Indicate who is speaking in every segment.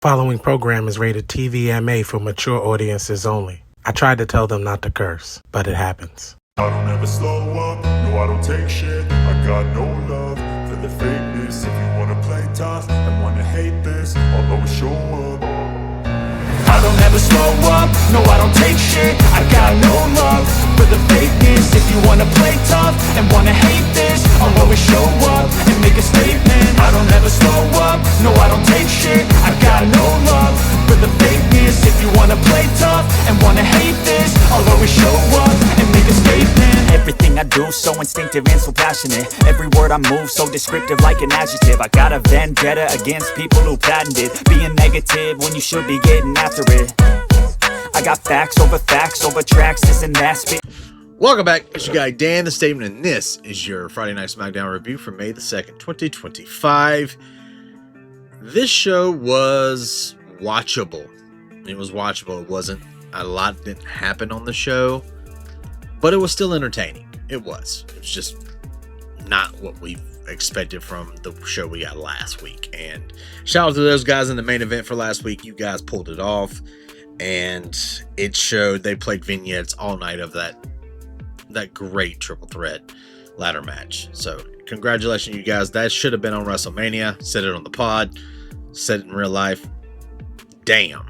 Speaker 1: Following program is rated TVMA for mature audiences only. I tried to tell them not to curse, but it happens.
Speaker 2: I don't ever slow up, no I don't take shit. I got no love for the fakeness. If you wanna play tough and wanna hate this, I'll always show up. I don't ever slow up, no I don't take shit. I got no love for the fakeness. If you wanna play tough and wanna hate this, I'll always show up and make a statement. I don't ever slow up, no I don't take shit. I got no love for the fakeness. If you wanna play tough and wanna hate this, I'll always show up and make a statement.
Speaker 3: Everything I do so instinctive and so passionate. Every word I move so descriptive like an adjective. I got a vendetta against people who patented being negative when you should be getting after it. I got facts over tracks, this and that spit.
Speaker 4: Welcome back, it's your guy Dan, The Statement, and this is your Friday Night Smackdown review for May the 2nd, 2025. This show was watchable. It was watchable. It wasn't, a lot didn't happen on the show, but it was still entertaining. It was just not what we expected from the show we got last week. And shout out to those guys in the main event for last week. You guys pulled it off, and it showed. They played vignettes all night of that great triple threat ladder match. So congratulations, you guys. That should have been on WrestleMania. Said it on the pod, said it in real life. Damn.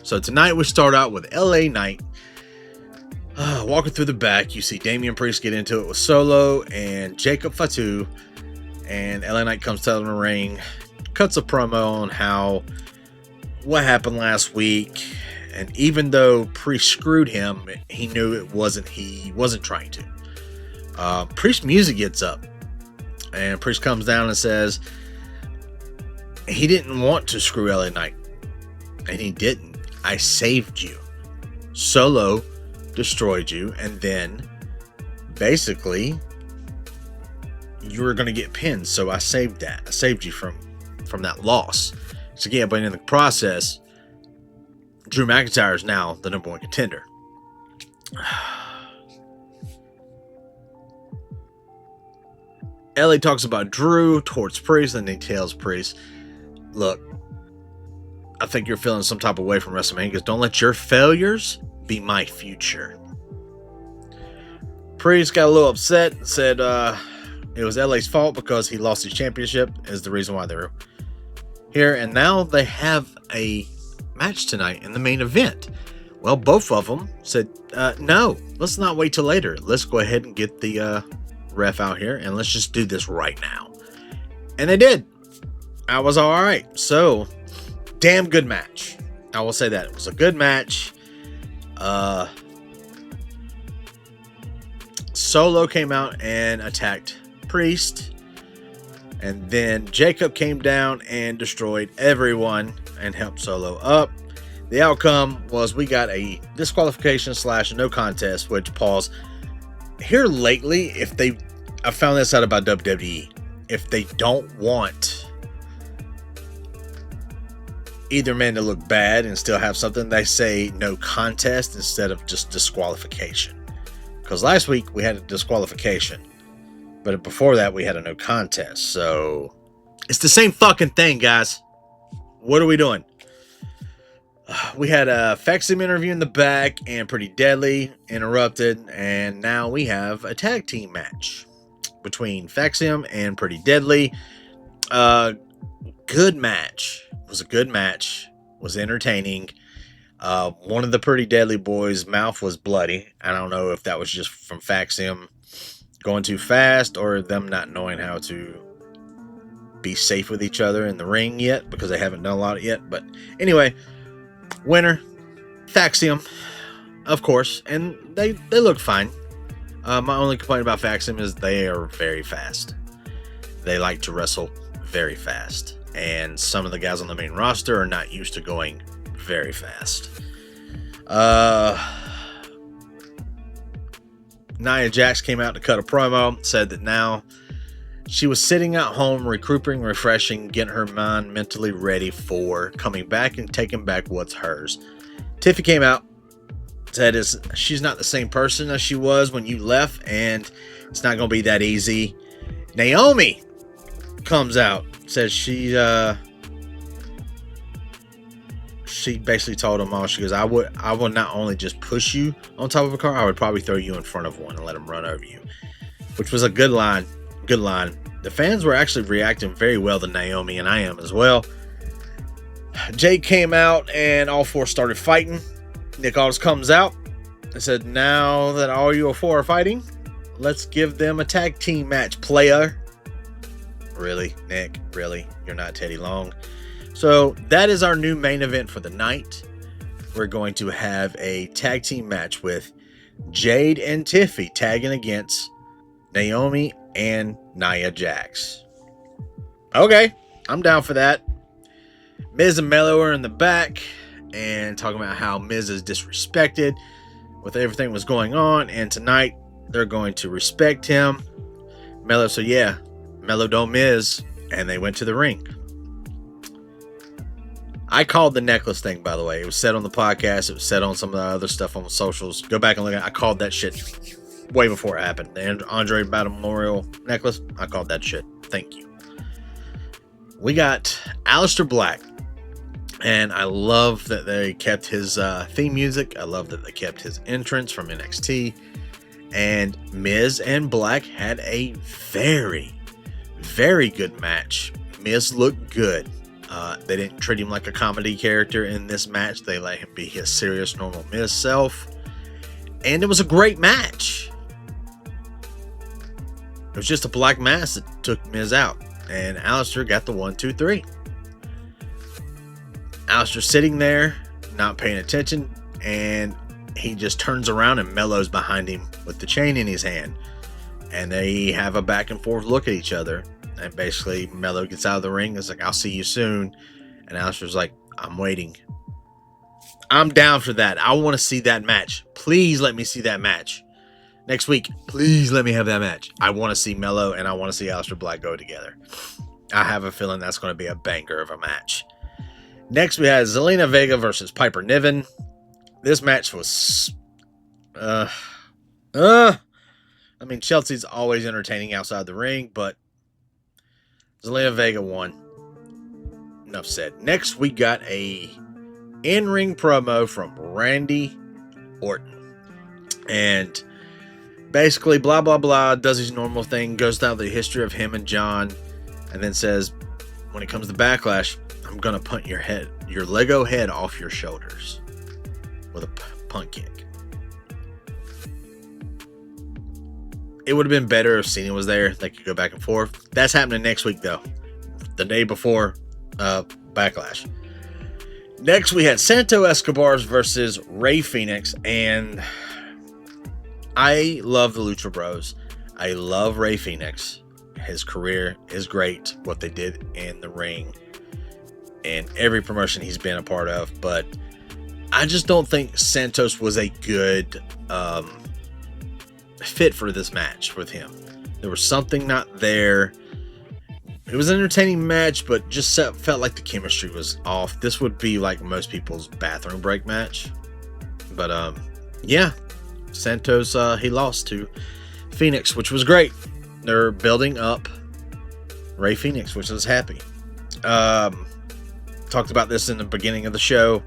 Speaker 4: So tonight we start out with LA Knight. Walking through the back, you see Damian Priest get into it with Solo and Jacob Fatu, and LA Knight comes to the ring, cuts a promo on what happened last week. And even though Priest screwed him, he knew he wasn't trying to. Priest music gets up, and Priest comes down and says he didn't want to screw LA Knight, and he didn't. I saved you. Solo destroyed you, and then basically you were going to get pinned, so I saved that. I saved you from that loss. So yeah, but in the process, Drew McIntyre is now the number one contender. LA talks about Drew towards Priest, and he tells Priest, look, I think you're feeling some type of way from WrestleMania, because don't let your failures be my future. Priest got a little upset and said it was LA's fault because he lost his championship is the reason why they're here, and now they have a match tonight in the main event. Well, both of them said, no, let's not wait till later. Let's go ahead and get the ref out here, and let's just do this right now. And they did. I was all right. So, damn good match. I will say that. It was a good match. Solo came out and attacked Priest, and then Jacob came down and destroyed everyone and helped Solo up. The outcome was we got a disqualification / no contest, which, pause, here lately, I found this out about WWE, if they don't want either man to look bad and still have something, they say no contest instead of just disqualification. Because last week we had a disqualification, but before that we had a no contest. So it's the same fucking thing, guys. What are we doing? We had a Faxium interview in the back, and Pretty Deadly interrupted, and now we have a tag team match between Faxium and Pretty Deadly. Good match. It was a good match. It was entertaining. One of the Pretty Deadly boys' mouth was bloody. I don't know if that was just from Faxium going too fast or them not knowing how to be safe with each other in the ring yet, because they haven't done a lot yet. But anyway, winner, Faxium, of course, and they look fine. My only complaint about Faxium is they are very fast. They like to wrestle very fast, and some of the guys on the main roster are not used to going very fast. Nia Jax came out to cut a promo, said that now she was sitting at home, recouping, refreshing, getting her mind mentally ready for coming back and taking back what's hers. Tiffy came out, said she's not the same person as she was when you left, and it's not going to be that easy. Naomi comes out, says she she basically told them all, she goes, I would not only just push you on top of a car, I would probably throw you in front of one and let them run over you, which was a good line. Good line. The fans were actually reacting very well to Naomi, and I am as well. Jade came out and all four started fighting. Nick Aldis comes out and said, now that all you four are fighting, let's give them a tag team match, player. Really, Nick? Really? You're not Teddy Long. So that is our new main event for the night. We're going to have a tag team match with Jade and Tiffy tagging against Naomi and Nia Jax. Okay, I'm down for that. Miz and Mello are in the back and talking about how Miz is disrespected with everything was going on, and tonight they're going to respect him. Mello said, yeah, Mello don't Miz, and they went to the ring. I called the necklace thing, by the way. It was said on the podcast. It was said on some of the other stuff on the socials. Go back and look at it. I called that shit way before it happened. The Andre Battle Memorial necklace, I called that shit. Thank you. We got Aleister Black. And I love that they kept his theme music. I love that they kept his entrance from NXT. And Miz and Black had a very, very good match. Miz looked good. They didn't treat him like a comedy character in this match. They let him be his serious, normal Miz self. And it was a great match. It was just a black mass that took Miz out. And Aleister got the 1, 2, 3. Aleister sitting there, not paying attention, and he just turns around and Mello's behind him with the chain in his hand. And they have a back and forth look at each other. And basically, Mello gets out of the ring. It's like, I'll see you soon. And Aleister's like, I'm waiting. I'm down for that. I want to see that match. Please let me see that match. Next week, please let me have that match. I want to see Mello and I want to see Aleister Black go together. I have a feeling that's going to be a banger of a match. Next, we had Zelina Vega versus Piper Niven. This match was... I mean, Chelsea's always entertaining outside the ring, but Zelina Vega won. Enough said. Next, we got a in-ring promo from Randy Orton. And basically, blah, blah, blah, does his normal thing, goes down the history of him and John, and then says, when it comes to Backlash, I'm going to punt your Lego head off your shoulders with a punt kick. It would have been better if Cena was there. They could go back and forth. That's happening next week, though. The day before Backlash. Next, we had Santo Escobar versus Rey Fenix. And I love the Lucha Bros. I love Rey Fenix. His career is great. What they did in the ring. And every promotion he's been a part of. But I just don't think Santos was a good... fit for this match with him. There was something not there. It was an entertaining match, but just felt like the chemistry was off. This would be like most people's bathroom break match. But yeah, Santos he lost to Phoenix, which was great. They're building up Rey Fenix, which was happy. Talked about this in the beginning of the show.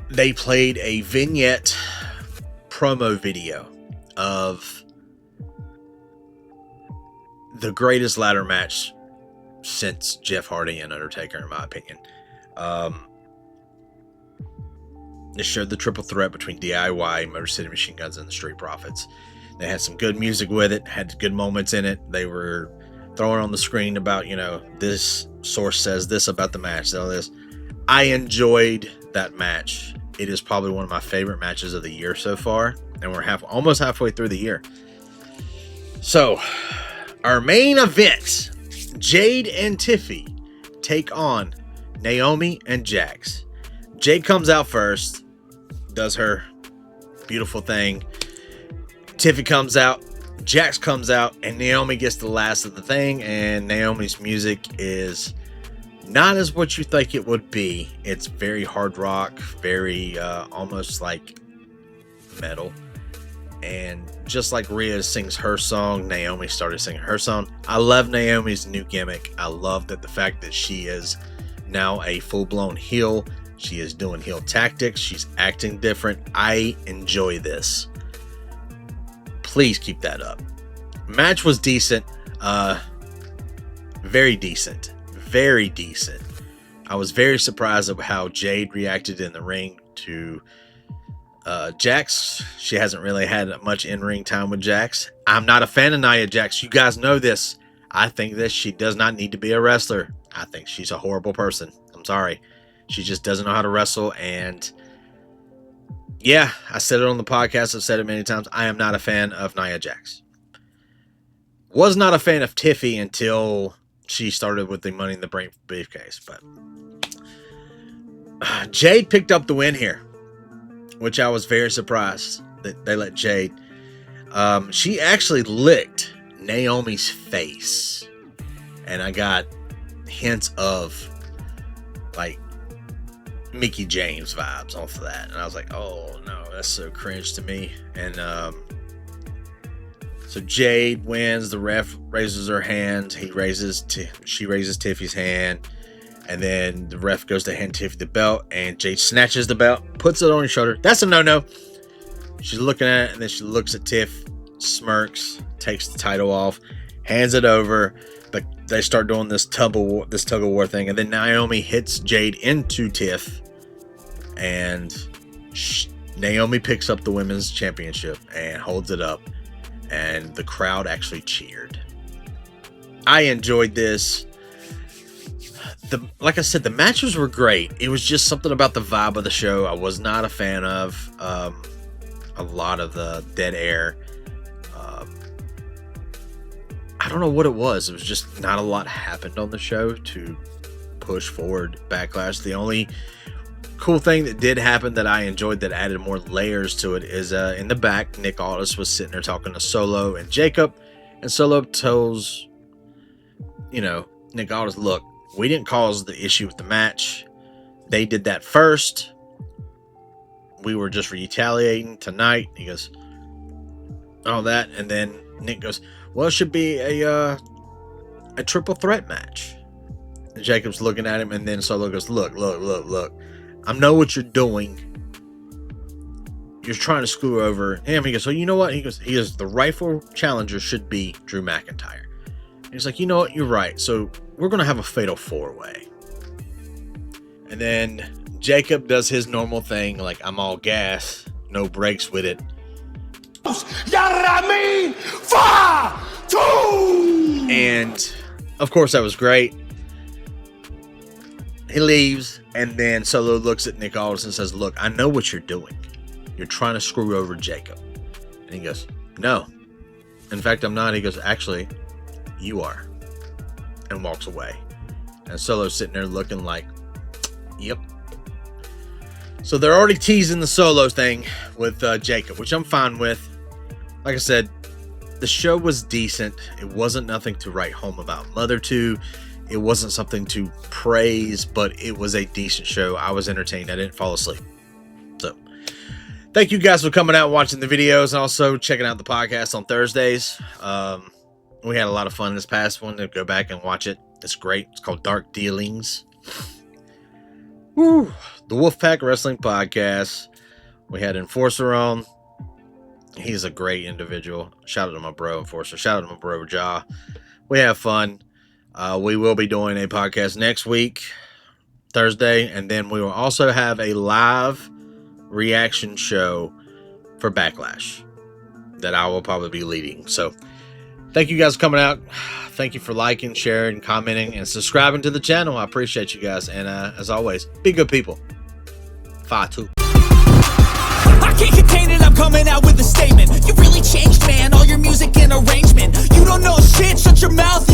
Speaker 4: They played a vignette promo video of the greatest ladder match since Jeff Hardy and Undertaker, in my opinion. They showed the triple threat between DIY, Motor City Machine Guns, and the Street Profits. They had some good music with it, had good moments in it. They were throwing on the screen about, this source says this about the match, all this. I enjoyed that match. It is probably one of my favorite matches of the year so far. And we're almost halfway through the year. So, our main event. Jade and Tiffy take on Naomi and Jax. Jade comes out first. Does her beautiful thing. Tiffy comes out. Jax comes out. And Naomi gets the last of the thing. And Naomi's music is... not as what you think it would be. It's very hard rock, very almost like metal. And just like Rhea sings her song, Naomi started singing her song. I love Naomi's new gimmick. I love that the fact that she is now a full-blown heel. She is doing heel tactics. She's acting different. I enjoy this. Please keep that up. Match was decent. Very decent. Very decent. I was very surprised at how Jade reacted in the ring to Jax. She hasn't really had much in-ring time with Jax. I'm not a fan of Nia Jax. You guys know this. I think that she does not need to be a wrestler. I think she's a horrible person. I'm sorry. She just doesn't know how to wrestle. And yeah, I said it on the podcast. I've said it many times. I am not a fan of Nia Jax. Was not a fan of Tiffy until she started with the Money in the Bank briefcase. But Jade picked up the win here, which I was very surprised that they let Jade. She actually licked Naomi's face. And I got hints of like Mickie James vibes off of that. And I was like, oh no, that's so cringe to me. And so Jade wins. The ref raises her hand. She raises Tiffy's hand. And then the ref goes to hand Tiffy the belt. And Jade snatches the belt, puts it on her shoulder. That's a no-no. She's looking at it, and then she looks at Tiff, smirks, takes the title off, hands it over. But they start doing this tug of war thing. And then Naomi hits Jade into Tiff. And Naomi picks up the women's championship and holds it up. And the crowd actually cheered. I enjoyed this. Like I said, the matches were great. It was just something about the vibe of the show I was not a fan of. A lot of the dead air. I don't know what it was. It was just not a lot happened on the show to push forward Backlash. The only cool thing that did happen that I enjoyed that added more layers to it is in the back, Nick Aldis was sitting there talking to Solo and Jacob. And Solo tells, Nick Aldis, look, we didn't cause the issue with the match. They did that first. We were just retaliating tonight. He goes, all that. And then Nick goes, well, it should be a triple threat match. And Jacob's looking at him, and then Solo goes, look. I know what you're doing. You're trying to screw over him. He goes, so you know what? He goes, the rightful challenger should be Drew McIntyre. And he's like, you know what? You're right. So we're going to have a fatal 4-way. And then Jacob does his normal thing, like, I'm all gas, no brakes with it. And of course that was great. He leaves, and then Solo looks at Nick Aldis and says, look, I know what you're doing. You're trying to screw over Jacob. And he goes, no. In fact, I'm not. He goes, actually, you are. And walks away. And Solo's sitting there looking like, yep. So they're already teasing the Solo thing with Jacob, which I'm fine with. Like I said, the show was decent. It wasn't nothing to write home about mother to. It wasn't something to praise, but it was a decent show. I was entertained. I didn't fall asleep. So, thank you guys for coming out and watching the videos, and also checking out the podcast on Thursdays. We had a lot of fun this past one. Go back and watch it. It's great. It's called Dark Dealings. Woo. The Wolfpack Wrestling Podcast. We had Enforcer on. He's a great individual. Shout out to my bro, Enforcer. Shout out to my bro, Ja. We have fun. We will be doing a podcast next week, Thursday, and then we will also have a live reaction show for Backlash that I will probably be leading. So, thank you guys for coming out. Thank you for liking, sharing, commenting, and subscribing to the channel. I appreciate you guys. And as always, be good people. 5-2.
Speaker 3: I can't contain it, I'm coming out with a statement. You really changed, man, all your music and arrangement. You don't know shit, shut your mouth.